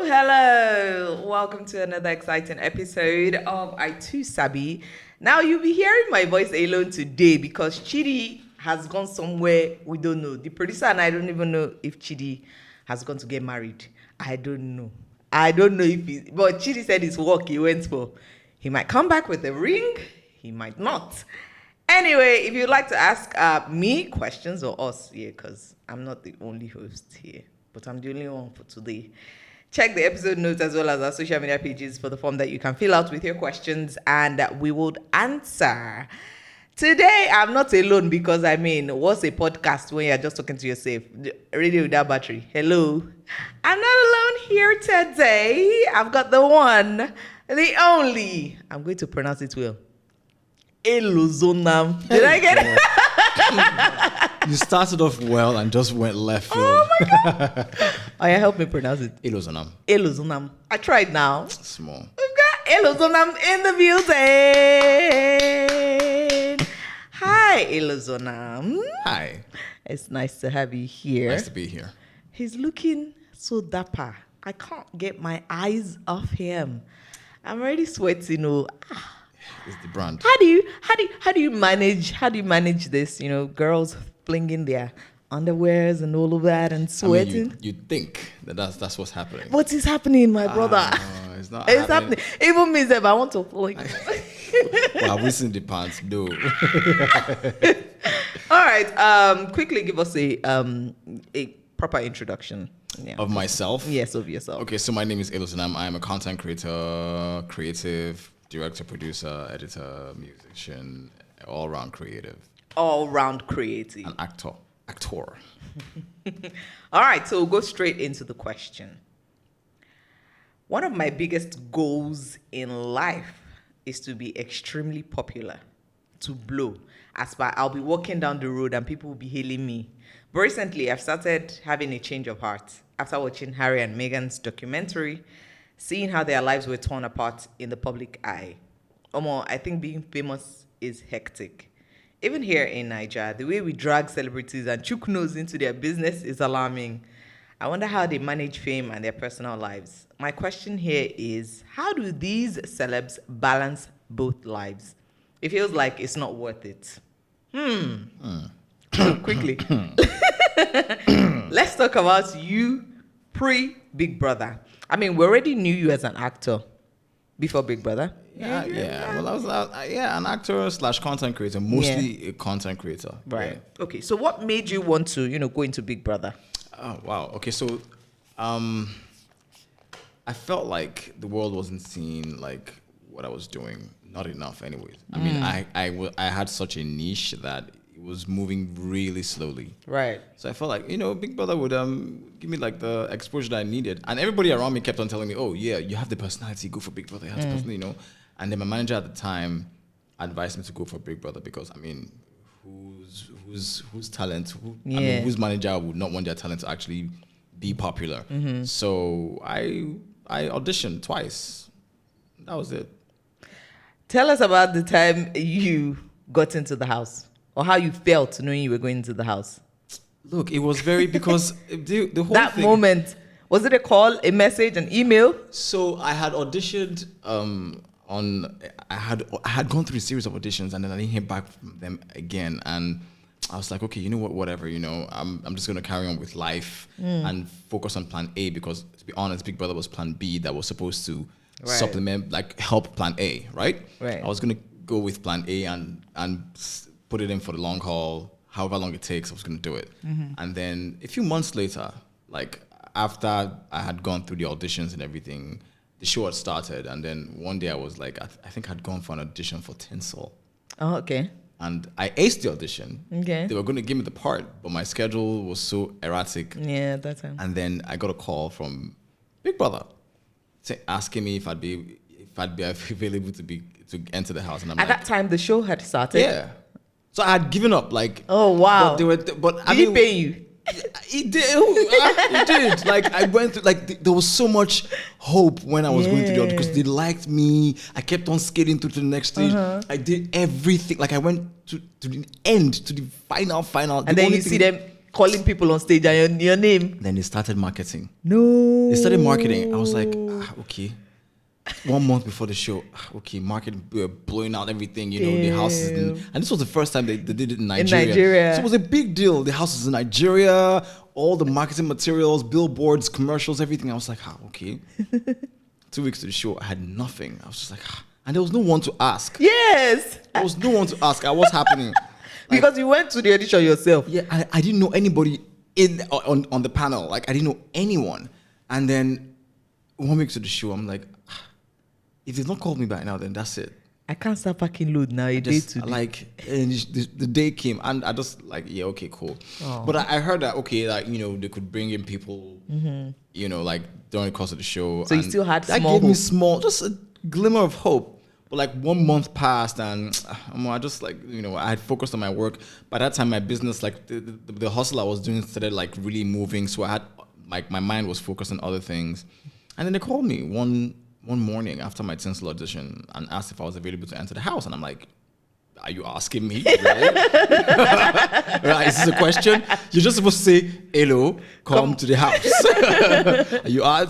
Hello. Welcome to another exciting episode of I Too Sabi. Now you'll be hearing my voice alone today because Chidi has gone somewhere we don't know. The producer and I don't even know if Chidi has gone to get married. I don't know if but Chidi said his work he went for. He might come back with a ring. He might not. Anyway, if you'd like to ask me questions or us, because I'm not the only host here, but I'm the only one for today. Check the episode notes as well as our social media pages for the form that you can fill out with your questions and we would answer. Today, I'm not alone because, what's a podcast when you're just talking to yourself? Radio without battery. Hello. I'm not alone here today. I've got the one, the only. I'm going to pronounce it well. Elozonam. Did I get it? You started off well and just went left field. Oh my God. Oh yeah, help me pronounce it. Elozonam. I tried now. Small. We've got Elozonam in the building. Hi, Elozonam. Hi. It's nice to have you here. Nice to be here. He's looking so dapper. I can't get my eyes off him. I'm already sweating. It's the brand. How do you manage this? Girls flinging their underwears and all of that and sweating. You think that's what's happening. What is happening, my brother? It's not It's happening. Even me, I want to fling. Well, we seen the pants, no. All right. Quickly give us a proper introduction. Yeah. Of myself? Yes, of yourself. Okay, so my name is Elozonam. I am a content creator, creative, director, producer, editor, musician, all-round creative. All-round creative. An actor. All right, so we'll go straight into the question. One of my biggest goals in life is to be extremely popular, to blow. I'll be walking down the road and people will be hailing me. But recently, I've started having a change of heart after watching Harry and Meghan's documentary, seeing how their lives were torn apart in the public eye. I think being famous is hectic. Even here in Nigeria, the way we drag celebrities and chook nose into their business is alarming. I wonder how they manage fame and their personal lives. My question here is, how do these celebs balance both lives? It feels like it's not worth it. So quickly. Let's talk about you pre-Big Brother. We already knew you as an actor before Big Brother. Yeah. Well, I was an actor / content creator, mostly a content creator. Right. Yeah. Okay. So what made you want to, go into Big Brother? Oh wow. Okay. So, I felt like the world wasn't seeing like what I was doing, not enough, anyways. I had such a niche that it was moving really slowly. Right. So I felt like, Big Brother would give me like the exposure that I needed. And everybody around me kept on telling me, oh yeah, you have the personality, go for Big Brother. You have the personality, And then my manager at the time advised me to go for Big Brother because, whose talent, whose manager would not want their talent to actually be popular? Mm-hmm. So I auditioned twice. That was it. Tell us about the time you got into the house. Or how you felt knowing you were going into the house. Look, it was very because the whole that thing, moment, was it a call, a message, an email? So I had auditioned I had gone through a series of auditions and then I didn't hear back from them again, and I was like, okay, you know what, whatever, I'm just gonna carry on with life and focus on plan A, because to be honest, Big Brother was plan B that was supposed to supplement, like help plan A, right? Right. I was gonna go with plan A and put it in for the long haul, however long it takes, I was going to do it. Mm-hmm. And then a few months later, like after I had gone through the auditions and everything, the show had started. And then one day I was like, I think I'd gone for an audition for Tinsel. Oh, okay. And I aced the audition. Okay. They were going to give me the part, but my schedule was so erratic. Yeah, that's it. And then I got a call from Big Brother asking me if I'd be available to enter the house. And I'm at that time, the show had started? Yeah. So I had given up, like. Oh wow! Did he pay you? He did. He did. Like I went through. Like there was so much hope when I was going through the audition because they liked me. I kept on skating through to the next stage. I did everything. Like I went to the end, to the final. And then you see them calling people on stage and your name. Then they started marketing. No. They started marketing. I was like, okay. 1 month before the show, okay, marketing, blowing out everything, the houses. And this was the first time they did it in Nigeria. In Nigeria. So it was a big deal. The house is in Nigeria, all the marketing materials, billboards, commercials, everything. I was like, okay. 2 weeks to the show, I had nothing. I was just like, and there was no one to ask. Yes. There was no one to ask. What's happening? Because you went to the audition yourself. Yeah, I didn't know anybody on the panel. Like, I didn't know anyone. And then 1 week to the show, I'm like, if they've not called me back now, then that's it. I can't start packing load now. A day to like, and the day came, and I just like, yeah, okay, cool. Oh. But I heard that they could bring in people, like during the course of the show. So you still had that small gave me hope. just a glimmer of hope. But like 1 month passed, and I just like I had focused on my work. By that time, my business, like the hustle I was doing, started like really moving. So I had like my mind was focused on other things, and then they called me one morning after my tinsel audition and asked if I was available to enter the house. And I'm like, are you asking me? Really? Right, is this a question? You're just supposed to say, hello, come to the house.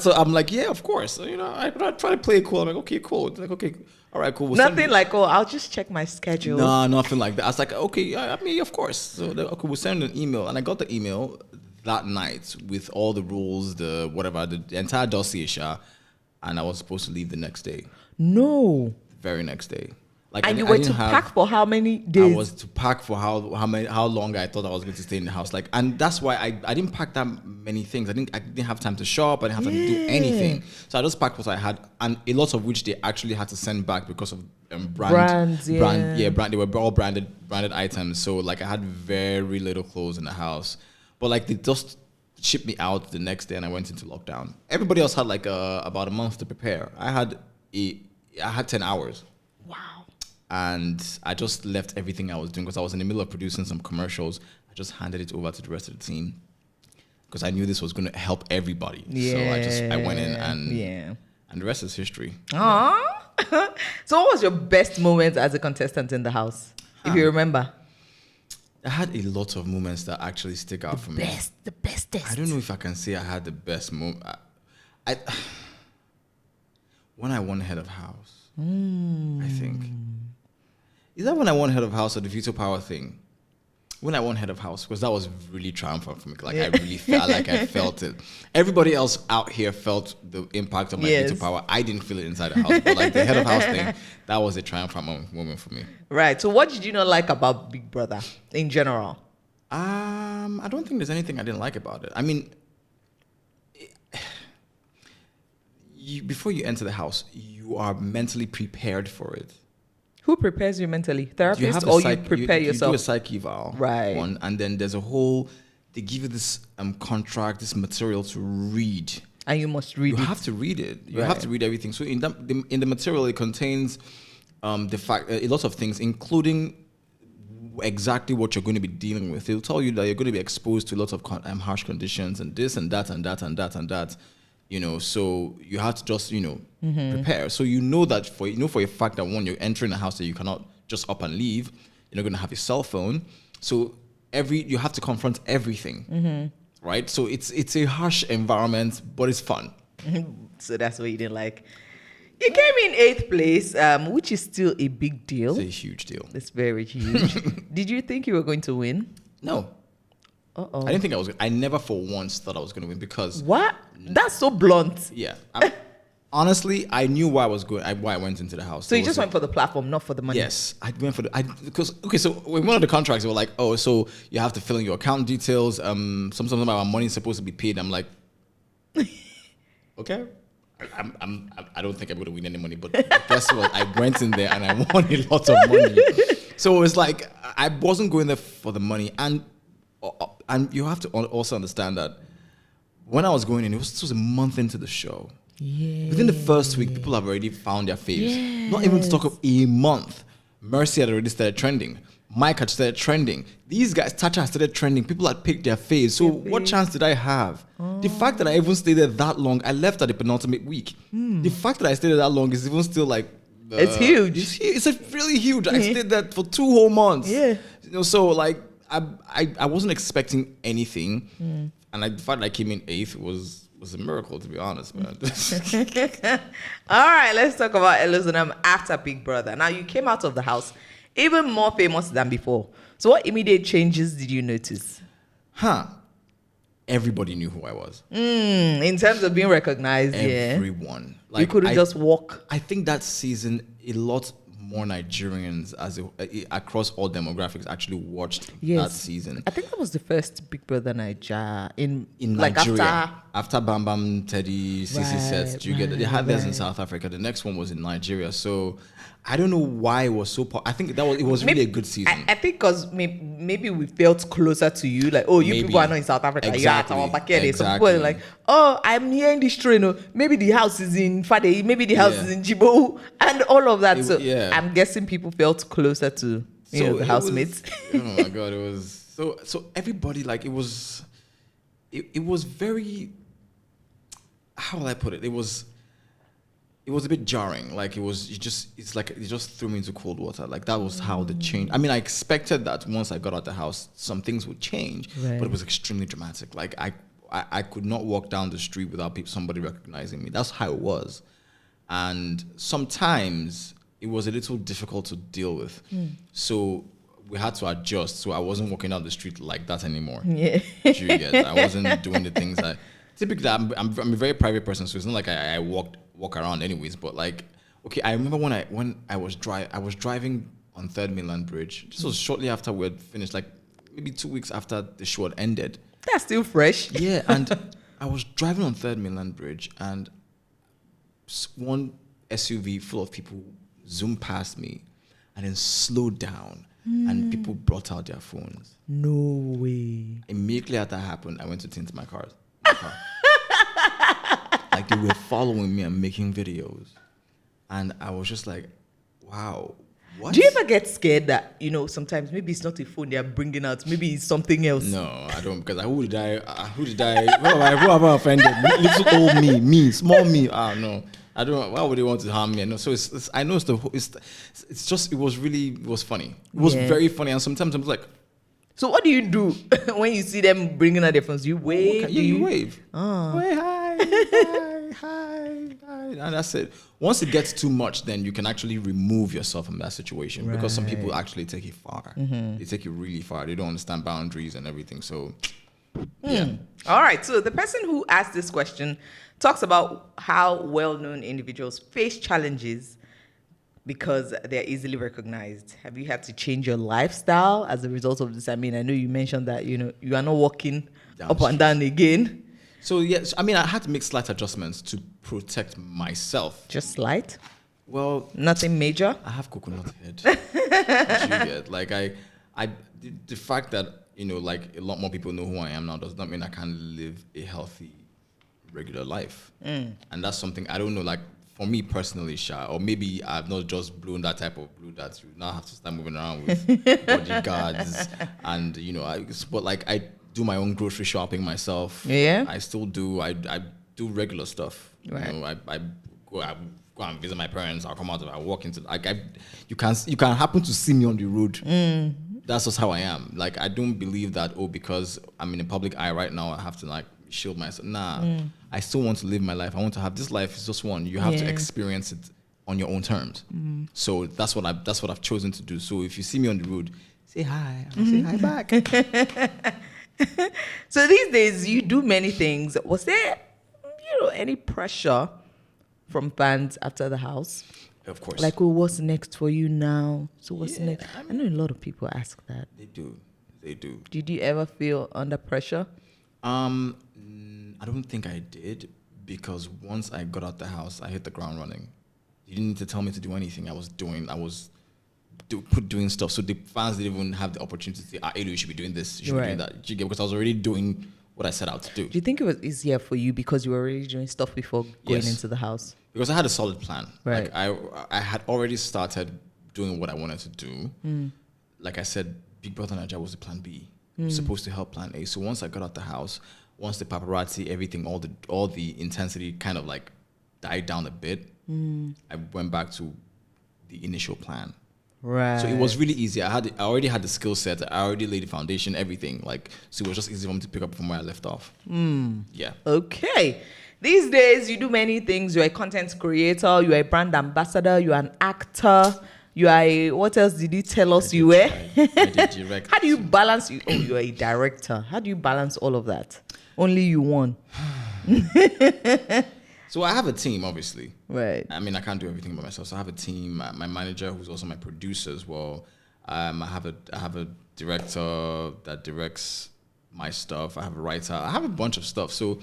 So I'm like, yeah, of course. So, I try to play it cool. I'm like, okay, cool. It's like, okay, all right, cool. Nothing like, I'll just check my schedule. No, nothing like that. I was like, okay, I mean, of course. So, okay, we'll send an email. And I got the email that night with all the rules, the entire dossier, and I was supposed to leave the next day. No. The very next day. And you were to pack for how many days? I was to pack for how long I thought I was going to stay in the house. And that's why I didn't pack that many things. I didn't have time to shop. I didn't have time to do anything. So I just packed what I had, and a lot of which they actually had to send back because of brands. They were all branded items. So like I had very little clothes in the house, but like they just shipped me out the next day, and I went into lockdown. Everybody else had like about a month to prepare. I had 10 hours. Wow. And I just left everything I was doing because I was in the middle of producing some commercials. I just handed it over to the rest of the team because I knew this was going to help everybody. Yeah. So I went in and the rest is history. Aww. So what was your best moment as a contestant in the house, if you remember? I had a lot of moments that actually stick out for me. The bestest. I don't know if I can say I had the best moment. When I won Head of House, I think. Is that when I won Head of House or the Veto Power thing? When I won Head of House, because that was really triumphant for me. Like I really felt like I felt it. Everybody else out here felt the impact of my Veto Power. I didn't feel it inside the house. But like the Head of House thing, that was a triumphant moment for me. Right. So what did you not like about Big Brother in general? I don't think there's anything I didn't like about it. I mean, before you enter the house, you are mentally prepared for it. Who prepares you mentally? Therapist, or you prepare yourself? You do a psych eval, right? And then there's they give you this contract, this material to read, and you must read. You have to read it. You have to read everything. So in the material, it contains the fact a lot of things, including exactly what you're going to be dealing with. It'll tell you that you're going to be exposed to lots of harsh conditions and this and that and that and that and that. So you have to just, prepare. So that for a fact that when you're entering a house that you cannot just up and leave, you're not going to have your cell phone. So you have to confront everything, right? So it's a harsh environment, but it's fun. So that's what you didn't like. You came in 8th place, which is still a big deal. It's a huge deal. It's very huge. Did you think you were going to win? No. Uh-oh. I didn't think I was. I never for once thought I was going to win because. What? That's so blunt. Yeah. Honestly, I knew why I went into the house. So you just went for the platform, not for the money. Yes, I went for so when one of the contracts they were like, oh, so you have to fill in your account details. Something about my money is supposed to be paid. I'm like, okay. I don't think I'm going to win any money, but guess what? I went in there and I won a lot of money. So it's like I wasn't going there for the money, and you have to also understand that when I was going in, it was a month into the show. Yeah. Within the first week, people have already found their faves. Yes. Not even to talk of a month. Mercy had already started trending. Mike had started trending. These guys, Tacha had started trending. People had picked their faves. So what chance did I have? Oh. The fact that I even stayed there that long, I left at the penultimate week. The fact that I stayed there that long is even still like... it's huge. It's really huge. I stayed there for 2 whole months. Yeah. So like, I wasn't expecting anything, and the fact that I came in 8th was a miracle, to be honest, man. All right, let's talk about Elozonam after Big Brother. Now, you came out of the house even more famous than before. So what immediate changes did you notice? Everybody knew who I was. In terms of being recognized, Everyone. Like, you couldn't just walk. I think that season, a lot more Nigerians across all demographics actually watched that season. I think that was the first Big Brother Nigeria in Nigeria. After Bam Bam, Teddy, Sissy sets. Do you get it? They had theirs in South Africa. The next one was in Nigeria. So I don't know why it was so I think it was really a good season. I think because maybe we felt closer to you. Like, oh, you people are not in South Africa. Exactly. You are at our backyard. Some people are like, oh, I'm here in this train. Maybe the house is in Fade. Maybe the house is in Jibo. And all of that. I'm guessing people felt closer to the housemates. Oh my God. It was so everybody, like, it was very, how will I put it? It was a bit jarring. Like, it just threw me into cold water. Like, that was how the change. I mean, I expected that once I got out the house, some things would change, but it was extremely dramatic. Like, I could not walk down the street without somebody recognizing me. That's how it was. And sometimes it was a little difficult to deal with. So we had to adjust. So I wasn't walking down the street like that anymore. Yeah. Do you get? I wasn't doing the things that typically I'm a very private person, so it's not like I walk around anyways. But like, okay, I remember when I was driving on 3rd Mainland Bridge. This was shortly after we had finished, like maybe 2 weeks after the show had ended. That's still fresh. Yeah, and I was driving on 3rd Mainland Bridge, and one SUV full of people zoomed past me and then slowed down, and people brought out their phones. No way. Immediately after that happened, I went to tint my car. Like, they were following me and making videos, and I was just like, wow. What? Do you ever get scared that, sometimes maybe it's not a phone they are bringing out, maybe it's something else? No, I don't, because who did I, who have I offended? Little old me, small me. No, I don't. Why would they want to harm me? No, so I know it's just, it was funny. It was very funny, and sometimes I'm like, so what do you do when you see them bringing out their phones? You wave? Okay, you wave. Oh. Wave, hi, and that's it. Once it gets too much, then you can actually remove yourself from that situation, because some people actually take it far. They take it really far. They don't understand boundaries and everything. So, yeah. All right. So the person who asked this question talks about how well-known individuals face challenges because they're easily recognized. Have you had to change your lifestyle as a result of this? I mean, I know you mentioned that, you are not walking up and down again. So, yes, I mean, I had to make slight adjustments to protect myself. Just slight? Well, nothing major? I have coconut head. You get? Like, the fact that, like, a lot more people know who I am now does not mean I can't live a healthy, regular life. And that's something, I don't know, like, for me personally, Sha, or maybe I've not just blown that type of blue that you now have to start moving around with bodyguards. And, but like, I do my own grocery shopping myself. Yeah. I still do. I do regular stuff. Right. I go and visit my parents. I'll come out. I walk into you can happen to see me on the road. That's just how I am. Like, I don't believe that because I'm in a public eye right now, I have to like shield myself. Nah. I still want to live my life. I want to have this life. Is just one. You have to experience it on your own terms. So that's what I've chosen to do. So if you see me on the road, say hi. I'll say hi back. So these days you do many things. Was there, any pressure from fans after the house? Of course. Like, what's next for you now? So what's next? I know a lot of people ask that. They do. Did you ever feel under pressure? I don't think I did, because once I got out the house, I hit the ground running. You didn't need to tell me to do anything. I was doing stuff. So the fans didn't even have the opportunity to say, Elu, you should be doing this, you should be doing that. Because I was already doing what I set out to do. Do you think it was easier for you because you were already doing stuff before going into the house? Because I had a solid plan. Right. Like, I had already started doing what I wanted to do. Like I said, Big Brother Nigeria was the plan B. It was supposed to help plan A. So once I got out the house, once the paparazzi, everything, all the intensity kind of like died down a bit, I went back to the initial plan. Right. So it was really easy. I already had the skill set. I already laid the foundation, everything. Like, so it was just easy for me to pick up from where I left off. Yeah. Okay. These days, you do many things. You're a content creator. You're a brand ambassador. You're an actor. You are a, what else did you tell us you were? I did direct. How do you balance? Oh, you're a director. How do you balance all of that? Only you won. So I have a team, obviously. Right. I mean, I can't do everything by myself. So I have a team. My manager, who's also my producer as well. I have a director that directs my stuff. I have a writer. I have a bunch of stuff. So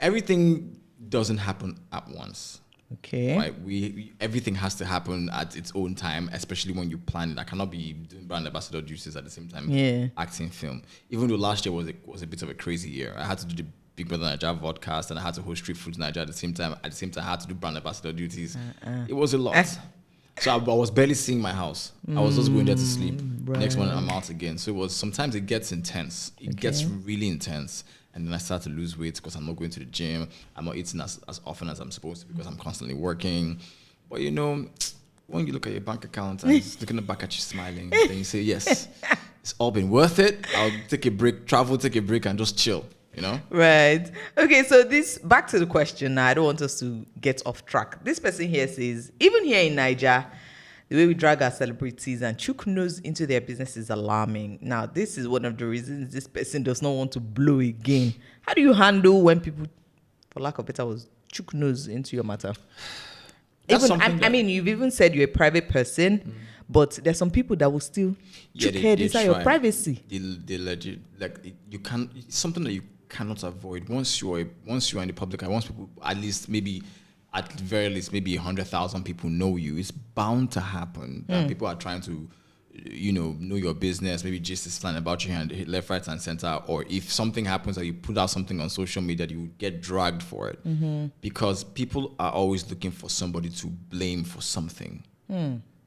everything doesn't happen at once. Okay. Right. Everything has to happen at its own time, especially when you plan it. I cannot be doing brand ambassador duties at the same time. Yeah. Acting film. Even though last year was a bit of a crazy year. I had to do the Big Brother Nigeria vodcast, and I had to host Street Foods Nigeria at the same time. At the same time, I had to do brand ambassador duties. It was a lot. So I was barely seeing my house. I was just going there to sleep. Right. Next morning, I'm out again. So sometimes it gets intense. It gets really intense. And then I start to lose weight because I'm not going to the gym. I'm not eating as often as I'm supposed to because I'm constantly working. But you know, when you look at your bank account and it's looking back at you smiling, then you say, yes, it's all been worth it. I'll take a break, take a break and just chill. You know? Right. Okay, so back to the question now. I don't want us to get off track. This person here says, even here in Nigeria, the way we drag our celebrities and chook nose into their business is alarming. Now, this is one of the reasons this person does not want to blow again. How do you handle when people, for lack of better words, chook nose into your matter? I mean, you've even said you're a private person, but there's some people that will still chook head inside your privacy. They legit, like, you can't, it's something that you cannot avoid. Once you're in the public eye, once people, at the very least, maybe 100,000 people know you, it's bound to happen. That people are trying to, know your business, maybe just is flying about you and hit left, right, and center. Or if something happens or you put out something on social media, you get dragged for it. Because people are always looking for somebody to blame for something.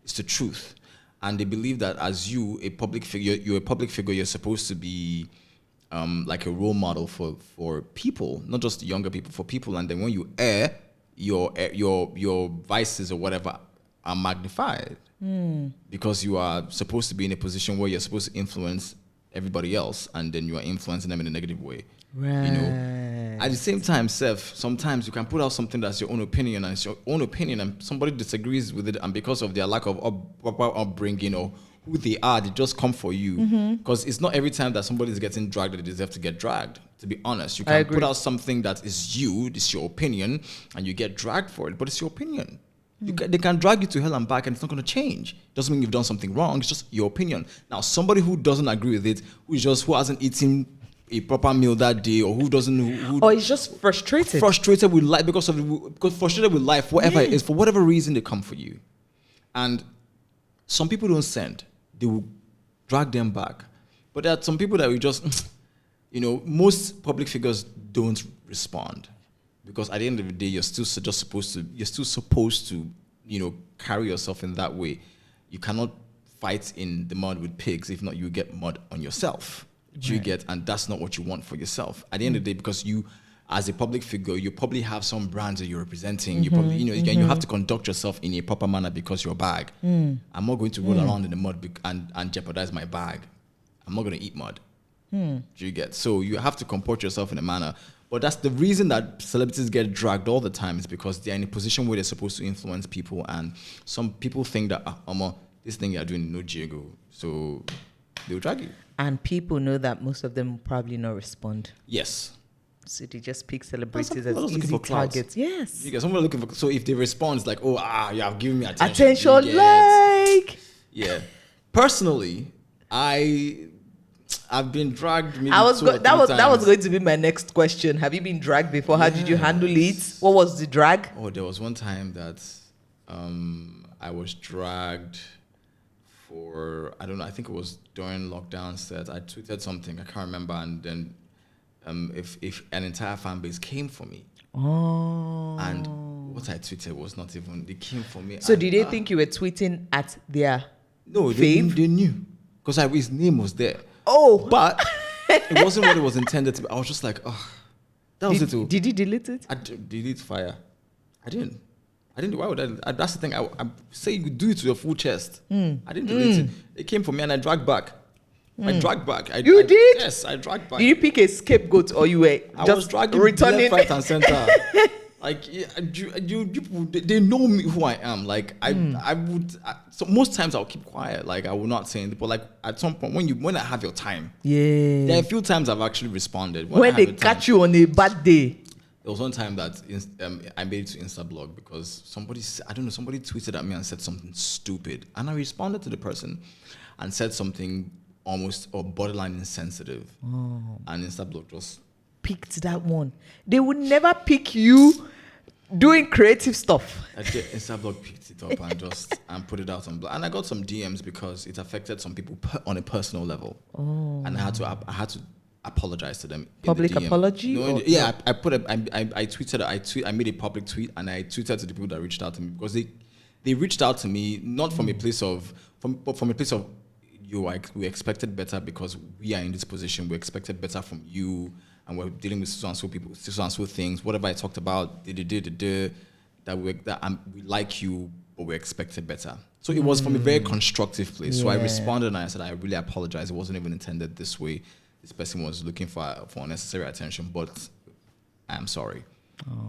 It's the truth. And they believe that as a public figure, you're supposed to be like a role model for people, not just younger people, for people. And then when you err, your vices or whatever are magnified because you are supposed to be in a position where you're supposed to influence everybody else, and then you are influencing them in a negative way. Right. At the same time, sometimes you can put out something that's your own opinion, and it's your own opinion, and somebody disagrees with it, and because of their lack of proper upbringing or who they are, they just come for you. Because it's not every time that somebody is getting dragged that they deserve to get dragged. To be honest, you can put out something that is it's your opinion, and you get dragged for it, but it's your opinion. They can drag you to hell and back, and it's not going to change. Doesn't mean you've done something wrong. It's just your opinion. Now, somebody who doesn't agree with it, who hasn't eaten a proper meal that day, or who doesn't, or is just frustrated with life because frustrated with life, whatever it is, for whatever reason they come for you, and some people don't send. They will drag them back. But there are some people that we just, most public figures don't respond, because at the end of the day, you're still supposed to, carry yourself in that way. You cannot fight in the mud with pigs. If not, you get mud on yourself. You get, and that's not what you want for yourself. At the end of the day, because you, as a public figure, you probably have some brands that you're representing. You probably, you have to conduct yourself in a proper manner because your bag. I'm not going to roll around in the mud and jeopardize my bag. I'm not going to eat mud. Do you get? So you have to comport yourself in a manner. But that's the reason that celebrities get dragged all the time, is because they're in a position where they're supposed to influence people, and some people think that this thing you're doing no jigo, so they'll drag you. And people know that most of them will probably not respond. Yes. So they just pick celebrities as easy targets. Yes. You get someone looking for. So if they respond, it's like, you have given me attention. Attention, like. Yeah. Personally, I've been dragged. Maybe that was going to be my next question. Have you been dragged before? How did you handle it? What was the drag? Oh, there was one time that I was dragged for, I don't know, I think it was during lockdown set. I tweeted something, I can't remember, and then if an entire fan base came for me. Oh. And what I tweeted was not even, they came for me. So did they think you were tweeting at their No, they knew. Because his name was there. Oh. But it wasn't what it was intended to be. I was just like, that was it too. Did you delete it? I delete fire. I didn't. I didn't. Why would I? That's the thing. I say you do it to your full chest. I didn't delete it. It came from me, and I dragged back. I dragged back. You did? Yes, I dragged back. Did you pick a scapegoat, or you were I just was dragging returning? left, right, and center. Like you people, they know me who I am. Like I would. So most times I'll keep quiet. Like I will not say anything. But like at some point when I have your time, there are a few times I've actually responded. When they catch you on a bad day. There was one time that I made it to Instablog because somebody tweeted at me and said something stupid, and I responded to the person and said something almost or borderline insensitive, and Instablog just picked that one. They would never pick you doing creative stuff. Instablog picked it up and put it out on blog, and I got some DMs because it affected some people on a personal level, and I had to apologize to them. Public apology? No, yeah, I tweeted. I made a public tweet, and I tweeted to the people that reached out to me because they reached out to me not from a place of from a place of we expected better because we are in this position. We expected better from you, and we're dealing with so and so people, so and so things. Whatever I talked about, that we like you, but we expected better. So it was from a very constructive place. Yeah. So I responded and I said, I really apologize. It wasn't even intended this way. This person was looking for unnecessary attention, but I'm sorry.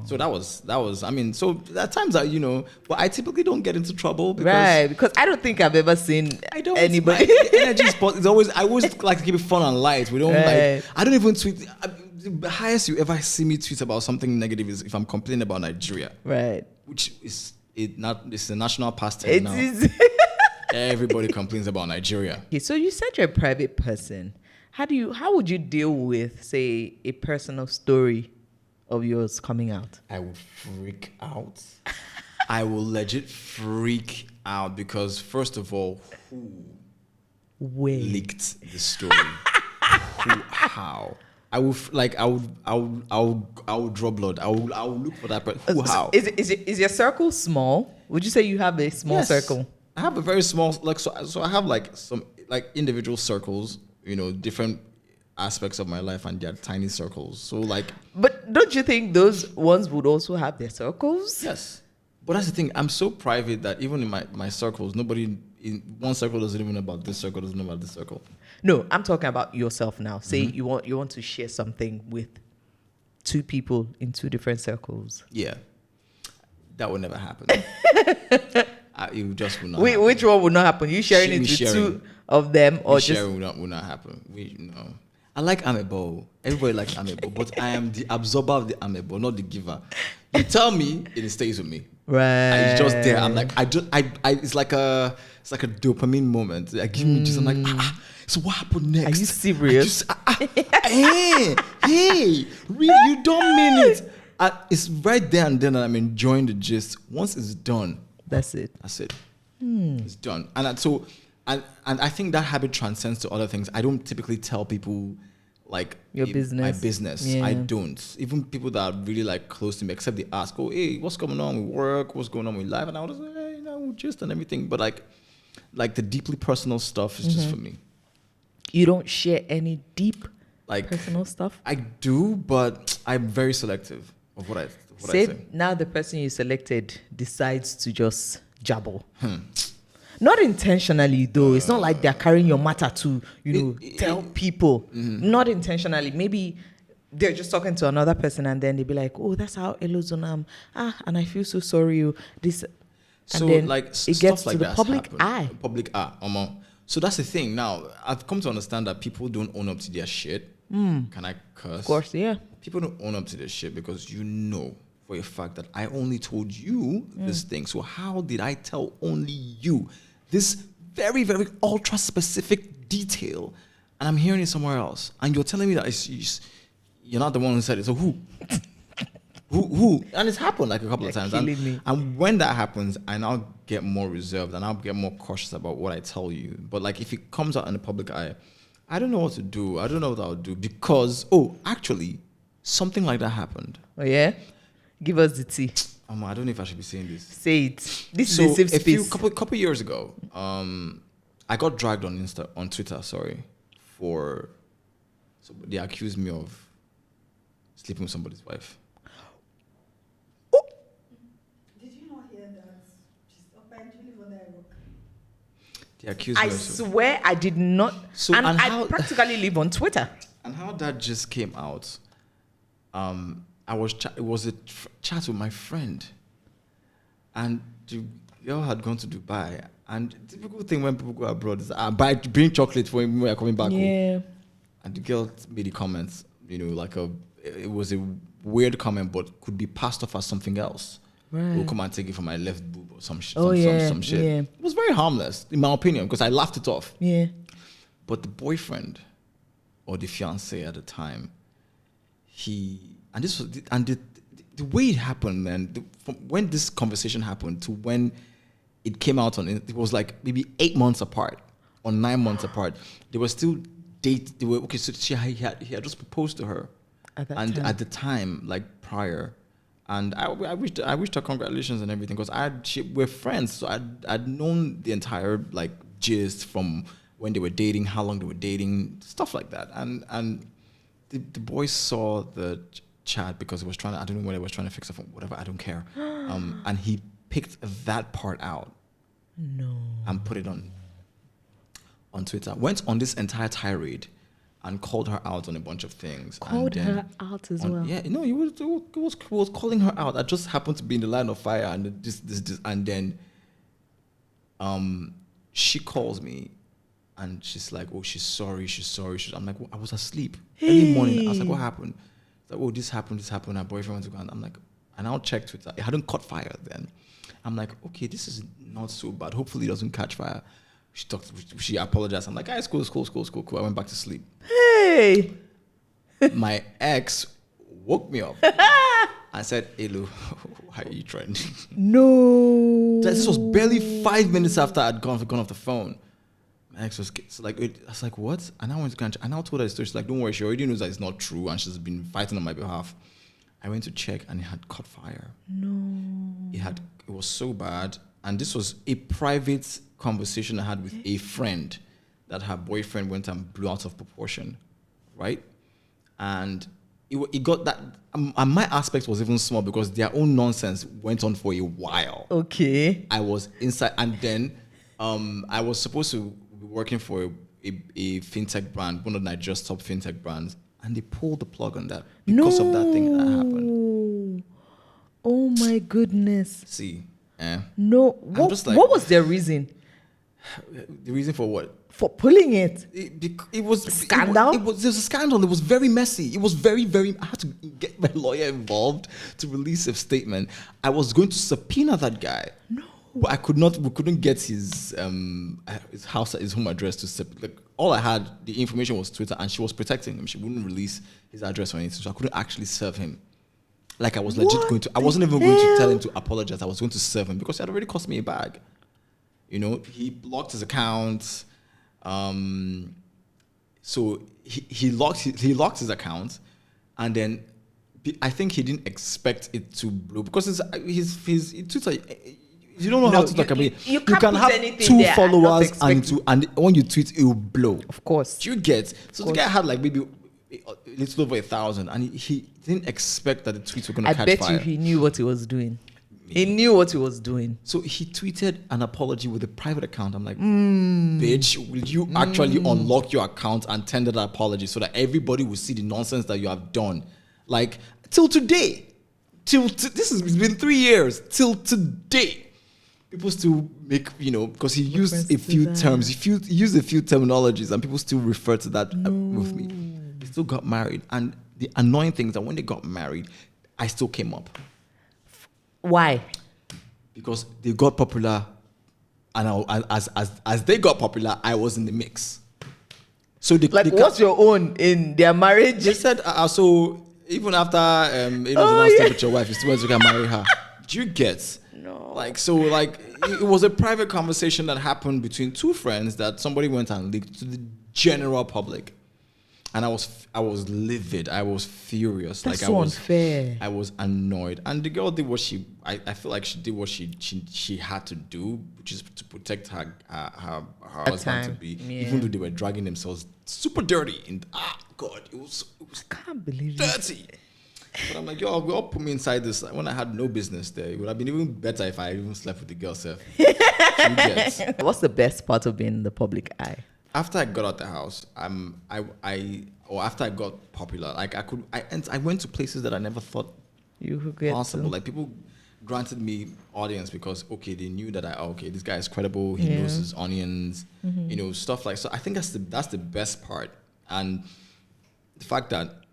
So that was. I mean, so at times but I typically don't get into trouble because I don't think I've ever seen anybody. My energy is always. I always like to keep it fun and light. We don't I don't even tweet. The highest you ever see me tweet about something negative is if I'm complaining about Nigeria, right? Which is it's a national pastime now. Everybody complains about Nigeria. Okay, so you said you're a private person. How would you deal with, say, a personal story of yours coming out? I would freak out. I will legit freak out because first of all, who leaked the story? How? I would draw blood. I will look for that person. How? Is your circle small? Would you say you have a small circle? I have a very small so I have some individual circles. Different aspects of my life, and they're tiny circles. So but don't you think those ones would also have their circles? Yes, but that's the thing. I'm so private that even in my circles, nobody in one circle doesn't even know about this circle, doesn't know about this circle. No, I'm talking about yourself now. Say you want to share something with two people in two different circles. Yeah, that would never happen. It just would not. Which one would not happen? You sharing it with two of them, or just sharing would not happen. I like amebo. Everybody likes amebo, but I am the absorber of the amebo, not the giver. You tell me, it stays with me. Right. It's just there. I'm like, it's like a dopamine moment. Like, give me just. I'm like, so what happened next? Are you serious? Hey, really? You don't mean it. It's right there and then that I'm enjoying the gist. Once it's done, that's it. It's done. And I think that habit transcends to other things. I don't typically tell people business. My business. Yeah. I don't. Even people that are really close to me, except they ask, "Oh, hey, what's going on with work? What's going on with life?" And I was like, "Hey, just and everything." But like the deeply personal stuff is just for me. You don't share any deep personal stuff? I do, but I'm very selective of what I say. Now the person you selected decides to just jabble. Not intentionally, though. It's not like they're carrying your matter to, tell people. Not intentionally. Maybe they're just talking to another person and then they'll be like, oh, that's how Elozonam. And I feel so sorry. This. So, and then it gets to the public eye. Public eye. So that's the thing. Now, I've come to understand that people don't own up to their shit. Can I curse? Of course, yeah. People don't own up to their shit because for a fact that I only told you this thing. So how did I tell only you this very, very ultra specific detail, and I'm hearing it somewhere else, and you're telling me that you're not the one who said it? So who? Who? And it's happened a couple of times. And when that happens, I now get more reserved and I'll get more cautious about what I tell you. But if it comes out in the public eye, I don't know what to do. I don't know what I'll do because actually, something like that happened. Oh yeah. Give us the tea. I don't know if I should be saying this. Say it. This is a safe space. Couple years ago, I got dragged on Twitter, for they accused me of sleeping with somebody's wife. Did you not hear They accused I me of swear I did not. So, and and I how- practically live on Twitter. And how that just came out, I was it was a chat with my friend, and the girl had gone to Dubai. And the typical thing when people go abroad is bring chocolate for when we are coming back home. Yeah. And the girl made the comments, like it was a weird comment, but could be passed off as something else. Right. We'll come and take it from my left boob or some shit. Oh, some shit. yeah. It was very harmless, in my opinion, because I laughed it off. Yeah. But the boyfriend or the fiance at the time, the way it happened, man, from when this conversation happened to when it came out it was like maybe 8 months apart or 9 months apart. They were still date. They were okay. So he had just proposed to her, at the time, like prior, and I wished her congratulations and everything because we're friends, so I'd known the entire like gist from when they were dating, how long they were dating, stuff like that, and the boy saw the chat because it was I don't know what it was trying to fix it from, whatever, I don't care, and he picked that part out, and put it on Twitter. Went on this entire tirade and called her out on a bunch of things. Called her out as well. Yeah, no, he was calling her out. I just happened to be in the line of fire, and this, and then, she calls me, and she's like, "Oh, she's sorry." I'm like, well, I was asleep. Early morning. I was like, "What happened?" She's like, "Oh, this happened. Her boyfriend went to go." And I'm like, and I'll check Twitter. It hadn't caught fire then. I'm like, okay, this is not so bad. Hopefully, it doesn't catch fire. She apologized. I'm like, guys, cool. I went back to sleep. Hey. My ex woke me up and said, "Elo, why are you trending?" No. This was barely 5 minutes after I'd gone off the phone. My ex was like, I was like, what? And I went to and I told her the story. She's like, don't worry, she already knows that it's not true, and she's been fighting on my behalf. I went to check, and it had caught fire. No. It was so bad, and this was a private conversation I had with a friend that her boyfriend went and blew out of proportion, right? And it got that, and my aspect was even small because their own nonsense went on for a while. Okay. I was inside, and then I was supposed to be working for a fintech brand, one of Nigeria's top fintech brands, and they pulled the plug on that because of that thing that happened. Oh my goodness. See, No. What was their reason? The reason for what? For pulling it? It was scandal. It was a scandal. It was very messy. It was very, very. I had to get my lawyer involved to release a statement. I was going to subpoena that guy. No. But I could not. We couldn't get his house, his home address to. Like, all I had, the information was Twitter, and she was protecting him. She wouldn't release his address or anything, so I couldn't actually serve him. Like, I was legit going to. I wasn't even going to tell him to apologize. I was going to serve him because it had already cost me a bag. He blocked his account. So he locked his account, and then I think he didn't expect it to blow because his Twitter. You don't know how to talk about it. You can have 2 followers and when you tweet, it will blow. Of course. Do you get? So the guy had like maybe a little over 1,000, and he didn't expect that the tweets were going to catch fire. I bet you he knew what he was doing. He knew what he was doing. So he tweeted an apology with a private account. I'm like, bitch, will you actually unlock your account and tender that apology so that everybody will see the nonsense that you have done? Like, till today, this has been 3 years, till today, people still make, because he used a few terms, he used a few terminologies, and people still refer to that with me. They still got married. And the annoying thing is that when they got married, I still came up. Why? Because they got popular, and as they got popular, I was in the mix. So what's your own in their marriage? They said so even after Elozonam stayed with your wife, you still want to marry her. Do you get? No. It was a private conversation that happened between 2 friends that somebody went and leaked to the general public. And I was livid. I was furious. That's so unfair. I was annoyed. And the girl did what I feel like she did what she had to do, which is to protect her husband to be, even though they were dragging themselves super dirty. And God, it was I can't believe dirty. But I'm like, yo, we all put me inside this when I had no business there. It would have been even better if I even slept with the girl self. What's the best part of being in the public eye? After I got out the house, or after I got popular, like I went to places that I never thought You could get possible. to. Like people granted me audience because they knew that this guy is credible. He knows his onions, stuff like. So I think that's the best part, and the fact that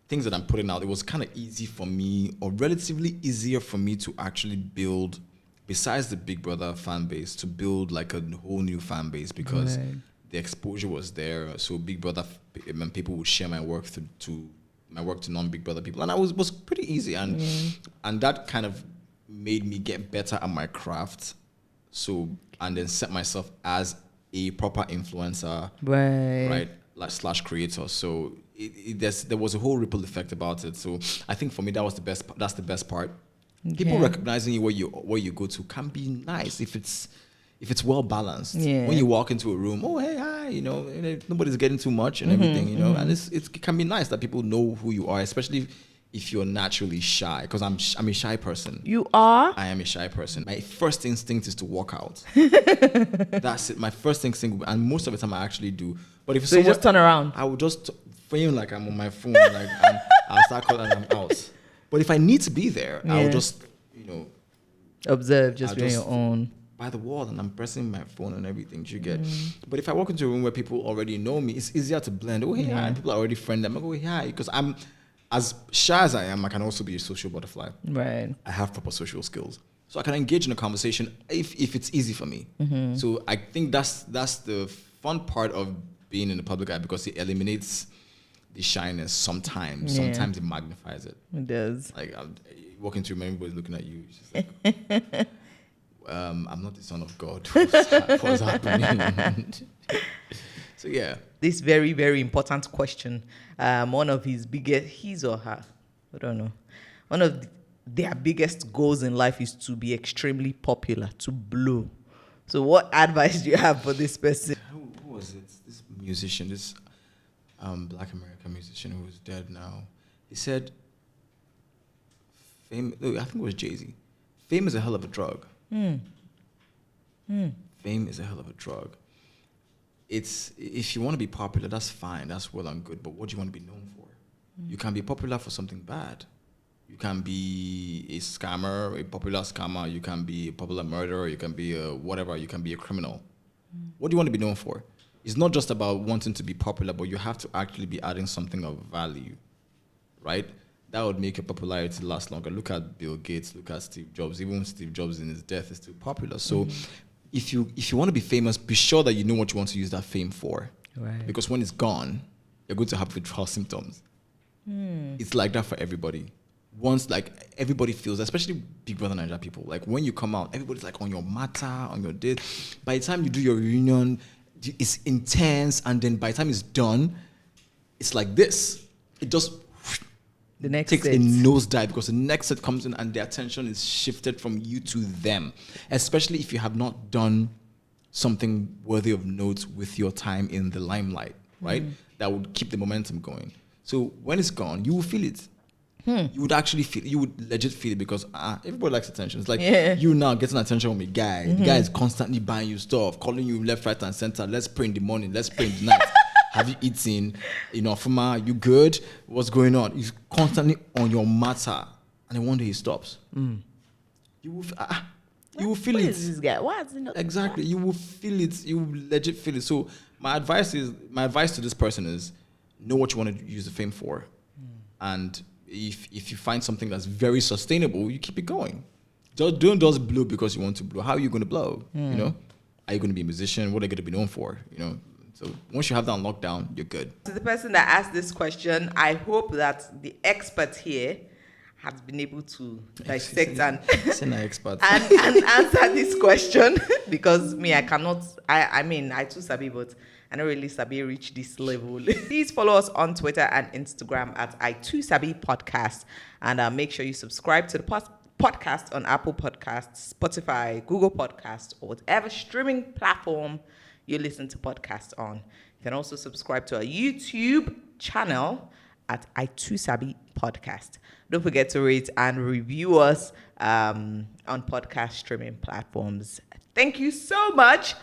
things that I'm putting out, it was kind of easy for me, or relatively easier for me to actually build, besides the Big Brother fan base, to build like a whole new fan base because the exposure was there. So Big Brother people would share my work to non-Big Brother people, and I was pretty easy, and that kind of made me get better at my craft. So and then set myself as a proper influencer, right? Like / creator. So there was a whole ripple effect about it. So I think for me that's the best part. People recognizing you where you go to can be nice if it's well balanced. When you walk into a room, oh hey hi, nobody's getting too much and everything, and it can be nice that people know who you are, especially if you're naturally shy. Because I'm a shy person. You are? I am a shy person. My first instinct is to walk out. That's it. My first instinct, and most of the time I actually do. But if you just turn around, I would just frame like I'm on my phone, I'll start calling and I'm out. But if I need to be there, I will just, observe, just be on your own. By the wall, and I'm pressing my phone and everything. You get. But if I walk into a room where people already know me, it's easier to blend. Oh, hey, hi. And people are already friendly. I'm like, oh, hey, hi. Because I'm as shy as I am, I can also be a social butterfly. Right. I have proper social skills, so I can engage in a conversation if it's easy for me. So I think that's the fun part of being in the public eye, because it eliminates the shyness sometimes. Sometimes it magnifies it. It does. Like you walk into a room, everybody's looking at you. It's just like, I'm not the son of God. What's happening? So yeah. This very, very important question. One of his or her, I don't know. One of their biggest goals in life is to be extremely popular, to blow. So what advice do you have for this person? Who was it? This musician, this Black American musician who is dead now. He said, fame, I think it was Jay-Z. Fame is a hell of a drug. Fame is a hell of a drug. If you want to be popular, that's fine, that's well and good, but what do you want to be known for? You can be popular for something bad. You can be a scammer, a popular scammer. You can be a popular murderer. You can be a whatever. You can be a criminal. What do you want to be known for? It's not just about wanting to be popular, but you have to actually be adding something of value, right? That would make your popularity last longer. Look at Bill Gates. Look at Steve Jobs. Even Steve Jobs in his death is still popular. So if you want to be famous, be sure that you know what you want to use that fame for. Right. Because when it's gone, you're going to have withdrawal symptoms. It's like that for everybody. Once, like, everybody feels, especially Big Brother Nigeria people, like, when you come out, everybody's like on your matter, on your date. By the time you do your reunion, it's intense, and then by the time it's done, it's like this. It just the next takes set. a nosedive, because the next set comes in and the attention is shifted from you to them, especially if you have not done something worthy of note with your time in the limelight, right? That would keep the momentum going. So when it's gone, you will feel it. You would actually feel, you would legit feel it, because everybody likes attention. It's like you now getting attention from a guy. The guy is constantly buying you stuff, calling you left, right, and center. Let's pray in the morning. Let's pray in the night. Have you eaten? Fuma, you good? What's going on? He's constantly on your matter, and then one day he stops. You will, you will feel Who it. is this guy? Why is he not? Exactly. You will feel it. You will legit feel it. So my advice to this person is, know what you want to use the fame for, and if you find something that's very sustainable, you keep it going. Don't just blow because you want to blow. How are you going to blow? Are you going to be a musician? What are you going to be known for? So once you have that on lockdown, you're good. To the person that asked this question, I hope that the expert here has been able to dissect and answer this question, because me, I cannot. I too Sabi, but I don't really Sabi reach this level. Please follow us on Twitter and Instagram at I2Sabi Podcast, and make sure you subscribe to the podcast on Apple Podcasts, Spotify, Google Podcasts, or whatever streaming platform you listen to podcasts on. You can also subscribe to our YouTube channel at I2Sabi Podcast. Don't forget to rate and review us on podcast streaming platforms. Thank you so much.